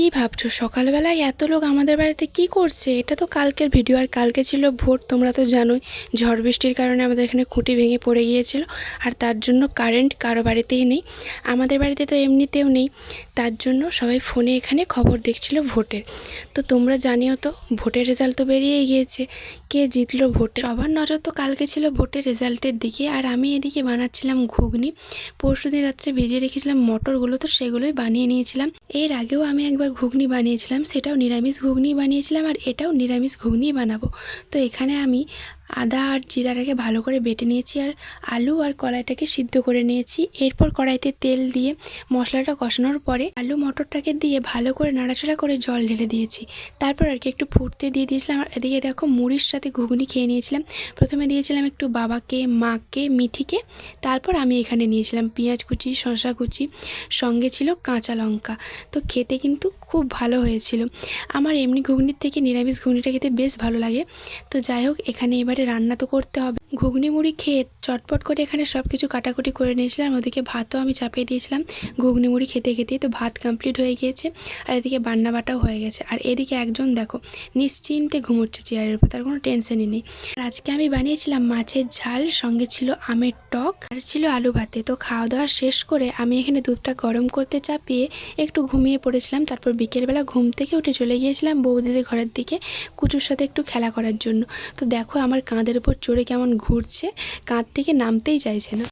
কি ভাবছো সকালবেলায় এত লোক আমাদের বাড়িতে কি করছে? এটা তো কালকের ভিডিও, আর কালকে ছিল ভোট। তোমরা তো জানোই ঝড় বৃষ্টির কারণে আমাদের এখানে খুঁটি ভেঙে পড়ে গিয়েছিল, আর তার জন্য কারেন্ট কারো বাড়িতেই নেই। আমাদের বাড়িতে তো এমনিতেও নেই, তার জন্য সবাই ফোনে এখানে খবর দেখছিল ভোটের। তো তোমরা জানিও তো ভোটের রেজাল্ট তো বেরিয়েই গিয়েছে, কে জিতলো ভোটে। সবার নজর তো কালকে ছিল ভোটের রেজাল্টের দিকে, আর আমি এদিকে বানাচ্ছিলাম ঘুগনি। পরশুদিন রাত্রে ভিজিয়ে রেখেছিলাম মটরগুলো, তো সেগুলোই বানিয়ে নিয়েছিলাম। এর আগেও আমি একবার ঘুগনি বানিয়েছিলাম, সেটাও নিরামিষ ঘুগনি বানিয়েছিলাম, আর এটাও নিরামিষ ঘুগনিই বানাবো। তো এখানে আমি আদা আর জিরাটাকে ভালো করে বেটে নিয়েছি, আর আলু আর কলাইটাকে সিদ্ধ করে নিয়েছি। এরপর কড়াইতে তেল দিয়ে মশলাটা কষানোর পরে আলু মটরটাকে দিয়ে ভালো করে নাড়াচাড়া করে জল ঢেলে দিয়েছি। তারপর আর কি একটু ফুটতে দিয়ে দিয়েছিলাম। আর এদিকে দেখো মুড়ির সাথে ঘুগনি খেয়ে নিয়েছিলাম। প্রথমে দিয়েছিলাম একটু বাবাকে, মাকে, মিঠিকে, তারপর আমি এখানে নিয়েছিলাম পেঁয়াজ কুচি, শসা কুচি, সঙ্গে ছিল কাঁচা লঙ্কা। তো খেতে কিন্তু খুব ভালো হয়েছিল। আমার এমনি ঘুগনির থেকে নিরামিষ ঘুগনিটা খেতে বেশ ভালো লাগে। তো যাই হোক, এখানে এবারে রান্না তো করতে হবে। ঘুগনি মুড়ি খেয়ে চটপট করে এখানে সব কিছু কাটাকুটি করে নিয়েছিলাম। ওদিকে ভাতও আমি চাপিয়ে দিয়েছিলাম ঘুগনি মুড়ি খেতে খেতেই। তো ভাত কমপ্লিট হয়ে গিয়েছে, আর এদিকে বান্না বাটাও হয়ে গেছে। আর এদিকে একজন দেখো নিশ্চিন্তে ঘুমোচ্ছে চেয়ারের উপর, তার কোনো টেনশনই নেই। আর আজকে আমি বানিয়েছিলাম মাছের ঝাল, সঙ্গে ছিল আমের টক, আর ছিল আলু ভাতে। তো খাওয়া দাওয়া শেষ করে আমি এখানে দুধটা গরম করতে চাপিয়ে একটু ঘুমিয়ে পড়েছিলাম। তারপর বিকেলবেলা ঘুম থেকে উঠে চলে গিয়েছিলাম বৌদিদের ঘরের দিকে কুচুর সাথে একটু খেলা করার জন্য। তো দেখো আমার কাঁধের উপর চড়ে কেমন ঘুরছে, কাঁধ থেকে নামতেই চাইছে না।